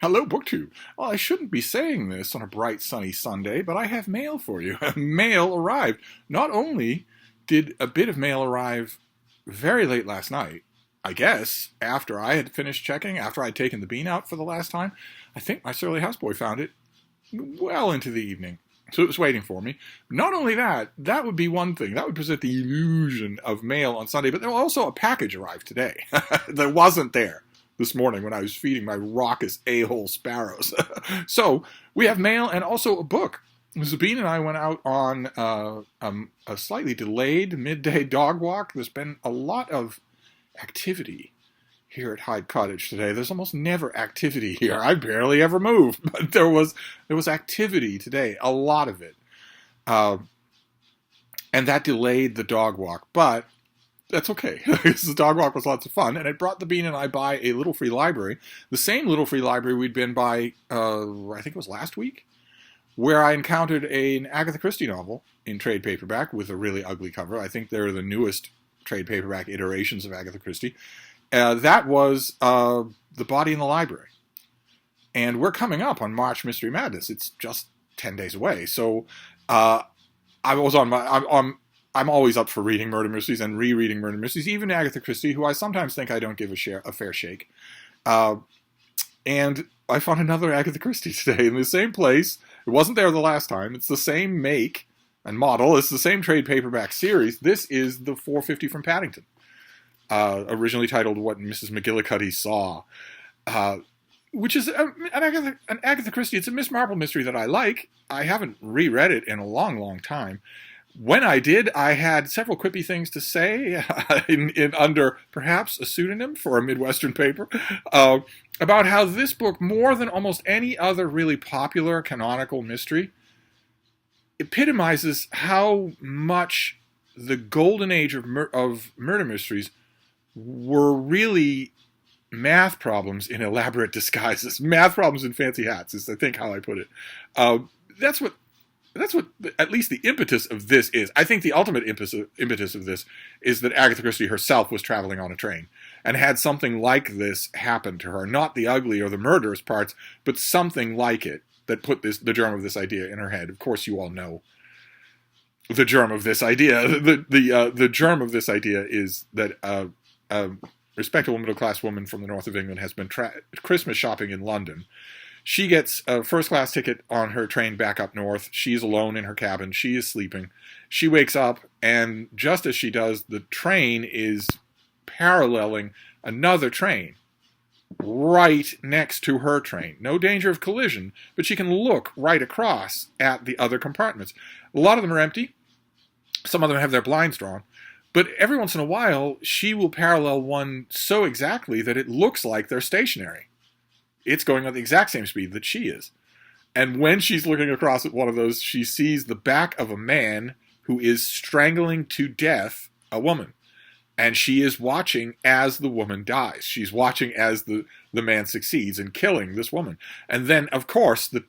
Hello, BookTube. Well, I shouldn't be saying this on a bright, sunny Sunday, but I have mail for you. Mail arrived. Not only did a bit of mail arrive very late last night, I guess, after I had finished checking, after I'd taken the bean out for the last time, I think my surly houseboy found it well into the evening. So it was waiting for me. Not only that, that would be one thing. That would present the illusion of mail on Sunday, but there was also a package arrived today that wasn't there this morning when I was feeding my raucous a-hole sparrows. So we have mail and also a book. Sabine and I went out on a slightly delayed midday dog walk. There's been a lot of activity here at Hyde Cottage today. There's almost never activity here. I barely ever move, but there was activity today, a lot of it. And that delayed the dog walk, but that's okay, because the dog walk was lots of fun, and it brought the Bean and I by a little free library, the same little free library we'd been by, I think it was last week, where I encountered an Agatha Christie novel in trade paperback with a really ugly cover. I think they're the newest trade paperback iterations of Agatha Christie. That was The Body in the Library. And we're coming up on March Mystery Madness. It's just 10 days away. So I was I'm always up for reading murder mysteries and rereading murder mysteries, even Agatha Christie, who I sometimes think I don't give a fair shake. And I found another Agatha Christie today in the same place. It wasn't there the last time. It's the same make and model. It's the same trade paperback series. This is the 450 from Paddington, originally titled What Mrs. McGillicuddy Saw, which is an Agatha Christie. It's a Miss Marple mystery that I like. I haven't reread it in a long, long time. When I did, I had several quippy things to say in under perhaps a pseudonym for a Midwestern paper about how this book, more than almost any other really popular canonical mystery, epitomizes how much the golden age of murder mysteries were really math problems in elaborate disguises. Math problems in fancy hats is, I think, how I put it. That's what at least the impetus of this is. I think the ultimate impetus of this is that Agatha Christie herself was traveling on a train and had something like this happen to her. Not the ugly or the murderous parts, but something like it that put the germ of this idea in her head. Of course, you all know the germ of this idea. The germ of this idea is that a respectable middle-class woman from the north of England has been Christmas shopping in London. She gets a first-class ticket on her train back up north. She's alone in her cabin. She is sleeping. She wakes up, and just as she does, the train is paralleling another train right next to her train. No danger of collision, but she can look right across at the other compartments. A lot of them are empty. Some of them have their blinds drawn. But every once in a while, she will parallel one so exactly that it looks like they're stationary. It's going at the exact same speed that she is. And when she's looking across at one of those, she sees the back of a man who is strangling to death a woman. And she is watching as the woman dies. She's watching as the man succeeds in killing this woman. And then, of course, the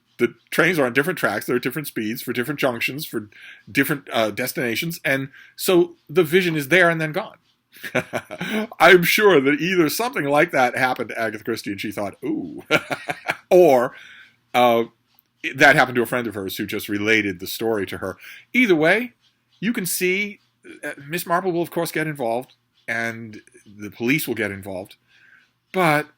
trains are on different tracks. There are different speeds for different junctions, for different destinations. And so the vision is there and then gone. I'm sure that either something like that happened to Agatha Christie and she thought, ooh, or that happened to a friend of hers who just related the story to her. Either way, you can see Miss Marple will, of course, get involved, and the police will get involved. But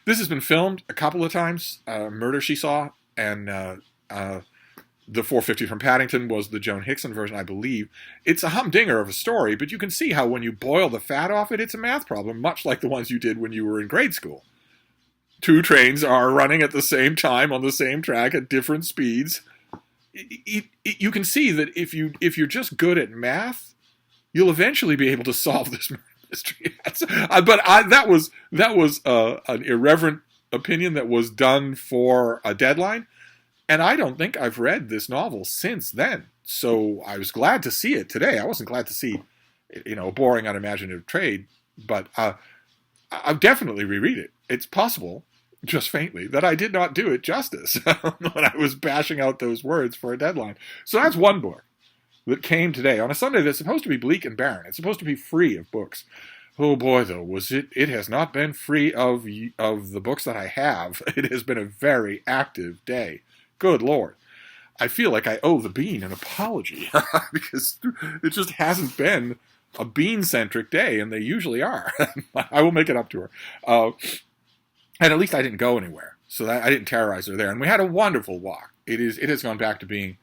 this has been filmed a couple of times. Murder, She Saw, and the 450 from Paddington was the Joan Hickson version, I believe. It's a humdinger of a story, but you can see how when you boil the fat off it, it's a math problem, much like the ones you did when you were in grade school. Two trains are running at the same time on the same track at different speeds. You can see that if you're just good at math, you'll eventually be able to solve this mystery. That was an irreverent opinion that was done for a deadline. And I don't think I've read this novel since then. So I was glad to see it today. I wasn't glad to see, a boring, unimaginative trade, but I'll definitely reread it. It's possible, just faintly, that I did not do it justice when I was bashing out those words for a deadline. So that's one book that came today on a Sunday that's supposed to be bleak and barren. It's supposed to be free of books. Oh boy, though, was it? It has not been free of the books that I have. It has been a very active day. Good Lord. I feel like I owe the bean an apology because it just hasn't been a bean-centric day, and they usually are. I will make it up to her. And at least I didn't go anywhere, so that I didn't terrorize her there. And we had a wonderful walk. It has gone back to being,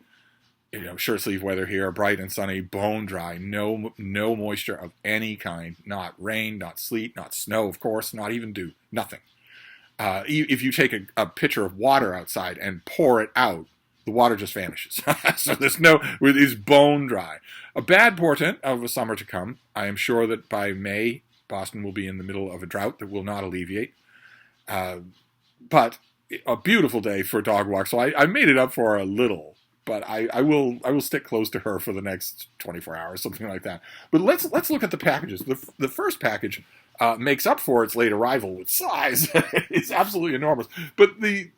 shirt sleeve weather here, bright and sunny, bone dry, no moisture of any kind, not rain, not sleet, not snow, of course, not even dew, nothing. If you take a pitcher of water outside and pour it out, the water just vanishes. So it's bone dry. A bad portent of a summer to come. I am sure that by May, Boston will be in the middle of a drought that will not alleviate. But a beautiful day for a dog walk. So I made it up for her a little, but I will stick close to her for the next 24 hours, something like that. But let's look at the packages. The first package makes up for its late arrival with size. It's absolutely enormous. But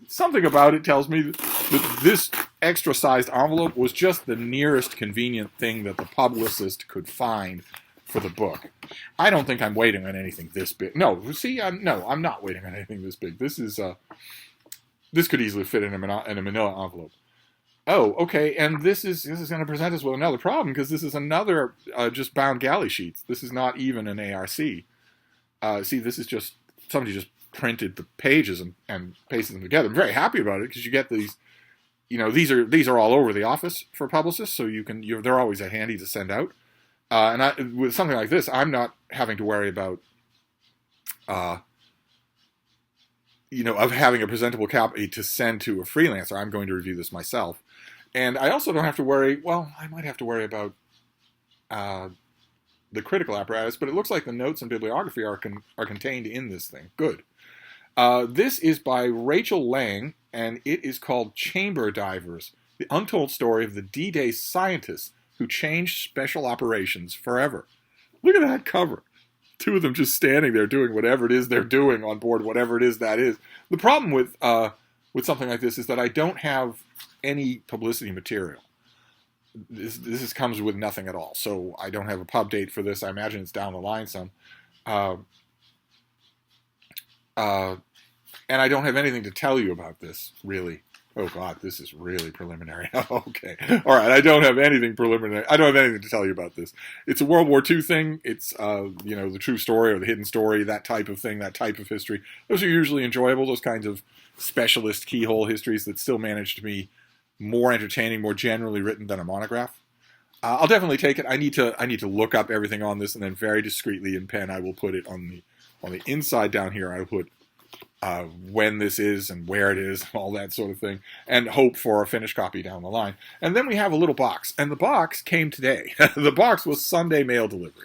something about it tells me that this extra-sized envelope was just the nearest convenient thing that the publicist could find for the book. I don't think I'm waiting on anything this big. No, see, I'm not waiting on anything this big. This could easily fit in a manila envelope. Oh, okay, and this is going to present us with another problem because this is another just bound galley sheets. This is not even an ARC. See, this is just somebody just printed the pages and pasted them together. I'm very happy about it because you get these. These are all over the office for publicists, so they're always at handy to send out. And with something like this, I'm not having to worry about, of having a presentable copy to send to a freelancer. I'm going to review this myself. And I also don't have to worry, I might have to worry about the critical apparatus, but it looks like the notes and bibliography are contained in this thing. Good. This is by Rachel Lang, and it is called Chamber Divers, the untold story of the D-Day scientists who changed special operations forever. Look at that cover. Two of them just standing there doing whatever it is they're doing on board, whatever it is that is. The problem with something like this is that I don't have any publicity material. This comes with nothing at all. So I don't have a pub date for this. I imagine it's down the line some. And I don't have anything to tell you about this, really. Oh, God, this is really preliminary. Okay. All right, I don't have anything preliminary. I don't have anything to tell you about this. It's a World War II thing. It's, the true story or the hidden story, that type of thing, that type of history. Those are usually enjoyable, those kinds of specialist keyhole histories that still manage to be more entertaining, more generally written than a monograph. I'll definitely take it. I need to look up everything on this, and then very discreetly in pen, I will put it on the inside down here. I will put when this is and where it is, all that sort of thing, and hope for a finished copy down the line. And then we have a little box, and the box came today. The box was Sunday mail delivery.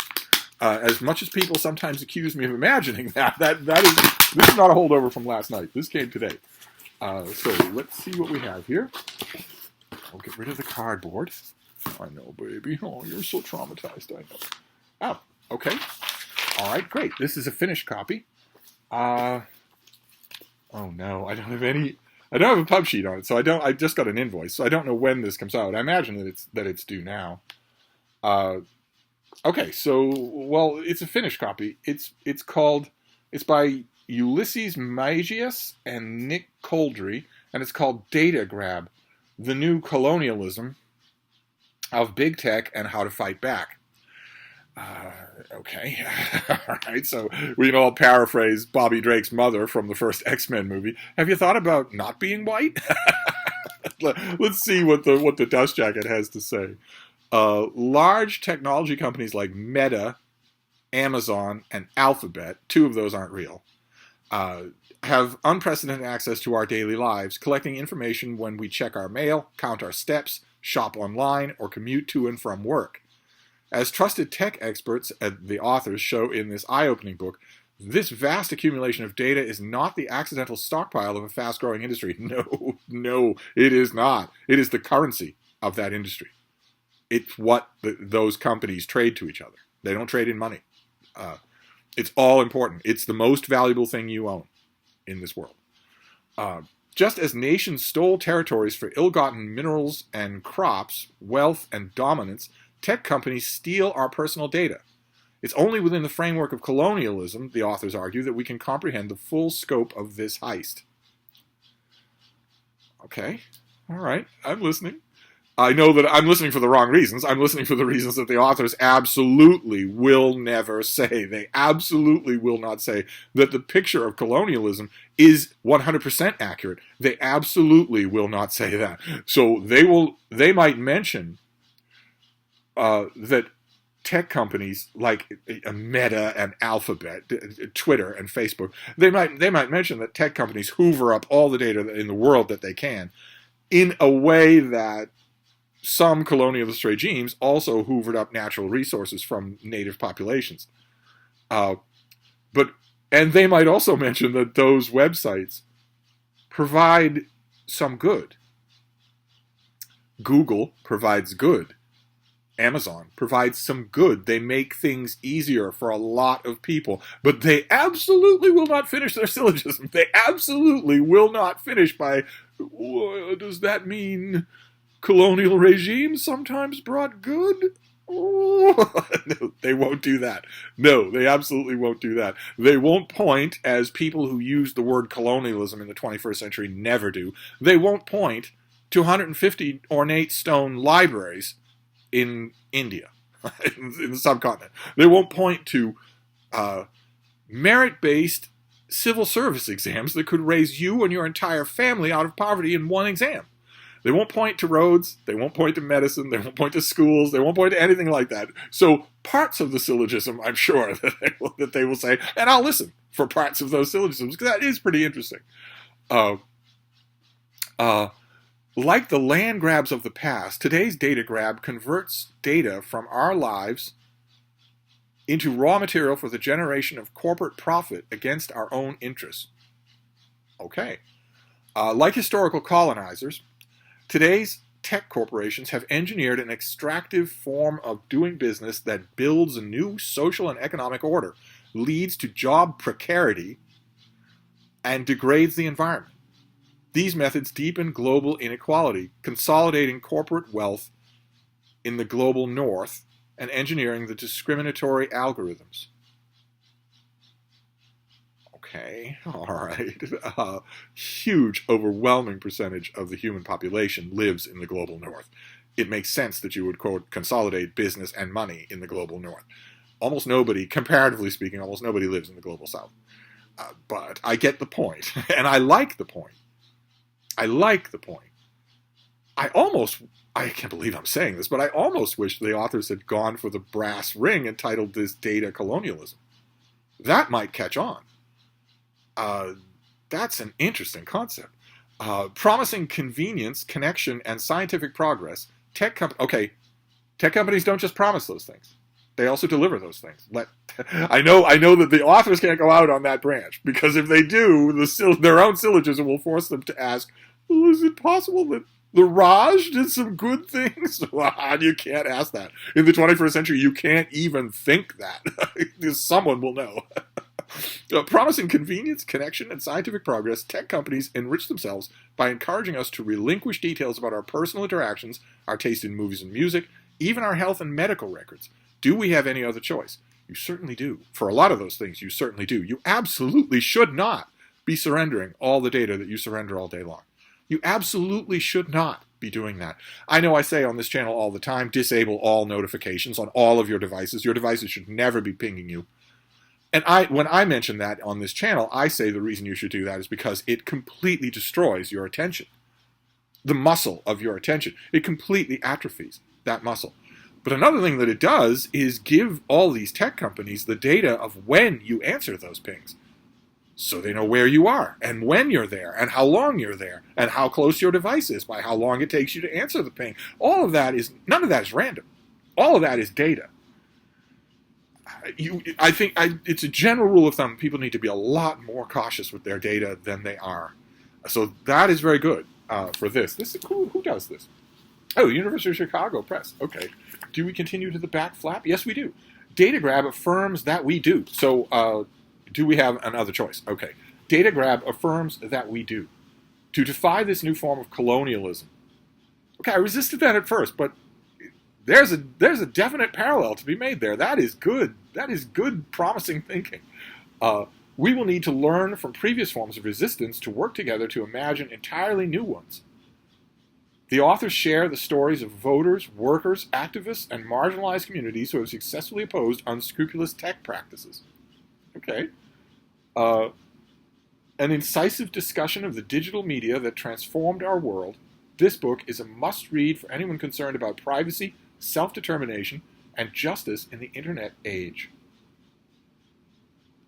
As much as people sometimes accuse me of imagining this is not a holdover from last night. This came today. So let's see what we have here. I'll get rid of the cardboard. I know, baby. Oh, you're so traumatized. I know. Oh, okay. All right, great. This is a finished copy. Oh no, I don't have a pub sheet on it, so I just got an invoice, so I don't know when this comes out. I imagine that it's due now. Okay, so it's a finished copy. It's by Ulysses Magius and Nick Coldry, and it's called Data Grab: The New Colonialism of Big Tech and How to Fight Back. Okay. All right. So we can all paraphrase Bobby Drake's mother from the first X-Men movie. Have you thought about not being white? Let's see what the dust jacket has to say. Large technology companies like Meta, Amazon, and Alphabet, two of those aren't real, have unprecedented access to our daily lives, collecting information when we check our mail, count our steps, shop online, or commute to and from work. As trusted tech experts, the authors show in this eye-opening book, this vast accumulation of data is not the accidental stockpile of a fast-growing industry. No, it is not. It is the currency of that industry. It's what those companies trade to each other. They don't trade in money. It's all important. It's the most valuable thing you own in this world. Just as nations stole territories for ill-gotten minerals and crops, wealth and dominance, tech companies steal our personal data. It's only within the framework of colonialism, the authors argue, that we can comprehend the full scope of this heist. Okay, all right, I'm listening. I know that I'm listening for the wrong reasons. I'm listening for the reasons that the authors absolutely will never say. They absolutely will not say that the picture of colonialism is 100% accurate. They absolutely will not say that. So they might mention that tech companies like Meta and Alphabet, Twitter and Facebook, they might mention that tech companies hoover up all the data in the world that they can in a way that some colonialist regimes also hoovered up natural resources from native populations. And they might also mention that those websites provide some good. Google provides good. Amazon provides some good. They make things easier for a lot of people. But they absolutely will not finish their syllogism. They absolutely will not finish by, does that mean colonial regimes sometimes brought good? No, they won't do that. No, they absolutely won't do that. They won't point, as people who use the word colonialism in the 21st century never do, they won't point to 150 ornate stone libraries in India, in the subcontinent. They won't point to merit-based civil service exams that could raise you and your entire family out of poverty in one exam. They won't point to roads, they won't point to medicine, they won't point to schools, they won't point to anything like that. So parts of the syllogism, I'm sure, that they will say, and I'll listen for parts of those syllogisms, because that is pretty interesting. Like the land grabs of the past, today's data grab converts data from our lives into raw material for the generation of corporate profit against our own interests. Okay. Like historical colonizers, today's tech corporations have engineered an extractive form of doing business that builds a new social and economic order, leads to job precarity, and degrades the environment. These methods deepen global inequality, consolidating corporate wealth in the global north and engineering the discriminatory algorithms. Okay, all right. Huge, overwhelming percentage of the human population lives in the global north. It makes sense that you would, quote, consolidate business and money in the global north. Almost nobody, comparatively speaking, almost nobody lives in the global south. But I get the point, and I like the point. I like the point. I can't believe I'm saying this, but I almost wish the authors had gone for the brass ring and titled this Data Colonialism. That might catch on. That's an interesting concept. Promising convenience, connection, and scientific progress. Tech companies don't just promise those things. They also deliver those things. I know that the authors can't go out on that branch, because if they do, their own syllogism will force them to ask, well, is it possible that the Raj did some good things? You can't ask that. In the 21st century, you can't even think that. Someone will know. Promising convenience, connection, and scientific progress, tech companies enrich themselves by encouraging us to relinquish details about our personal interactions, our taste in movies and music, even our health and medical records. Do we have any other choice? You certainly do. For a lot of those things, you certainly do. You absolutely should not be surrendering all the data that you surrender all day long. You absolutely should not be doing that. I know I say on this channel all the time, disable all notifications on all of your devices. Your devices should never be pinging you. And when I mention that on this channel, I say the reason you should do that is because it completely destroys your attention. The muscle of your attention. It completely atrophies that muscle. But another thing that it does is give all these tech companies the data of when you answer those pings. So they know where you are, and when you're there, and how long you're there, and how close your device is by how long it takes you to answer the ping. None of that is random. All of that is data. I think it's a general rule of thumb. People need to be a lot more cautious with their data than they are. So that is very good for this. Who does this? Oh, University of Chicago Press. Okay. Do we continue to the back flap? Yes, we do. Data grab affirms that we do. So do we have another choice? Okay. Data grab affirms that we do. To defy this new form of colonialism. Okay, I resisted that at first, but there's a definite parallel to be made there. That is good. That is good, promising thinking. We will need to learn from previous forms of resistance to work together to imagine entirely new ones. The authors share the stories of voters, workers, activists, and marginalized communities who have successfully opposed unscrupulous tech practices. Okay. An incisive discussion of the digital media that transformed our world, this book is a must-read for anyone concerned about privacy, self-determination, and justice in the internet age.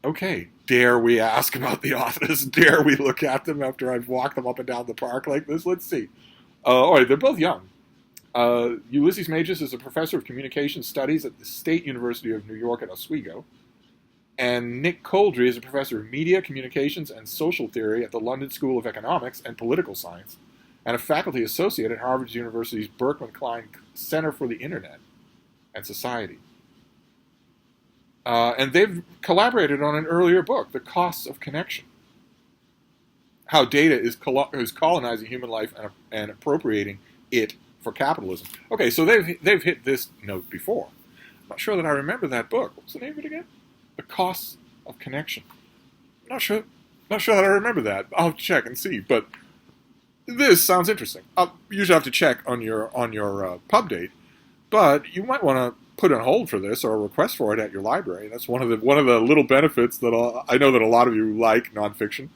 Okay, dare we ask about the authors? Dare we look at them after I've walked them up and down the park like this? Let's see. All right, they're both young. Ulysses Mages is a professor of communication studies at the State University of New York at Oswego. And Nick Coldry is a professor of media, communications, and social theory at the London School of Economics and Political Science, and a faculty associate at Harvard University's Berkman Klein Center for the Internet and Society. And they've collaborated on an earlier book, The Costs of Connection, how data is colonizing human life and appropriating it for capitalism. Okay, so they've hit this note before. I'm not sure that I remember that book. What's the name of it again? The Costs of Connection. Not sure that I remember that. I'll check and see. But this sounds interesting. I'll usually have to check on your pub date, but you might want to put on hold for this or request for it at your library. That's one of the little benefits that I know that a lot of you like nonfiction,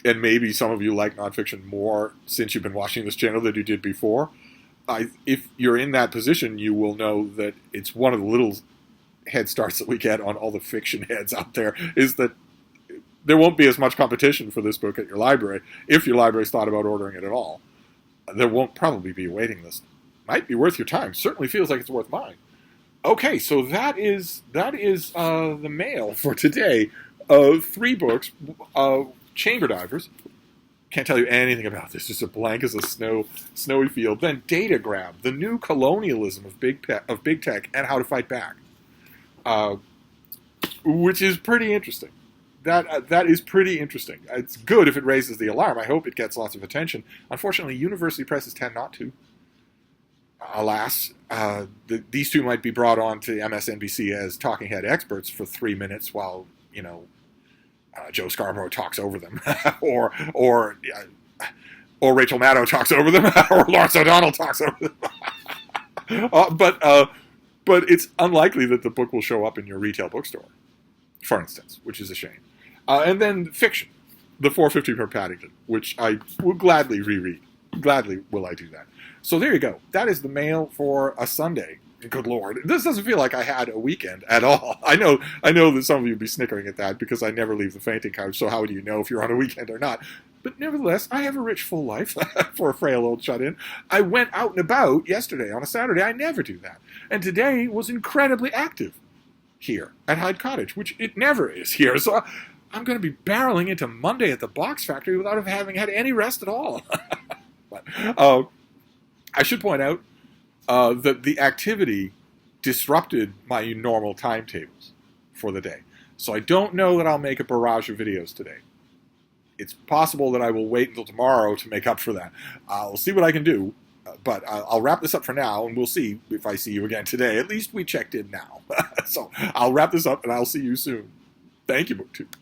and maybe some of you like nonfiction more since you've been watching this channel than you did before. If you're in that position, you will know that it's one of the little head starts that we get on all the fiction heads out there is that there won't be as much competition for this book at your library if your library's thought about ordering it at all. There won't probably be a waiting list. Might be worth your time. Certainly feels like it's worth mine. Okay, so that is the mail for today. 3 books. Chamber Divers. Can't tell you anything about this. Just a blank as a snowy field. Then Data Grab, the new colonialism of big tech and how to fight back, which is pretty interesting. That is pretty interesting. It's good if it raises the alarm. I hope it gets lots of attention. Unfortunately, university presses tend not to. Alas, these two might be brought on to MSNBC as talking head experts for 3 minutes while, Joe Scarborough talks over them, or Rachel Maddow talks over them, or Lawrence O'Donnell talks over them. But it's unlikely that the book will show up in your retail bookstore, for instance, which is a shame. And then fiction, The 450 per Paddington, which I will gladly reread. Gladly will I do that. So there you go. That is the mail for a Sunday. Good Lord. This doesn't feel like I had a weekend at all. I know that some of you will be snickering at that because I never leave the fainting couch, so how do you know if you're on a weekend or not? But nevertheless, I have a rich, full life for a frail old shut-in. I went out and about yesterday on a Saturday. I never do that. And today was incredibly active here at Hyde Cottage, which it never is here. So I'm going to be barreling into Monday at the Box Factory without having had any rest at all. But, I should point out that the activity disrupted my normal timetables for the day. So I don't know that I'll make a barrage of videos today. It's possible that I will wait until tomorrow to make up for that. I'll see what I can do, but I'll wrap this up for now, and we'll see if I see you again today. At least we checked in now. So I'll wrap this up, and I'll see you soon. Thank you, BookTube.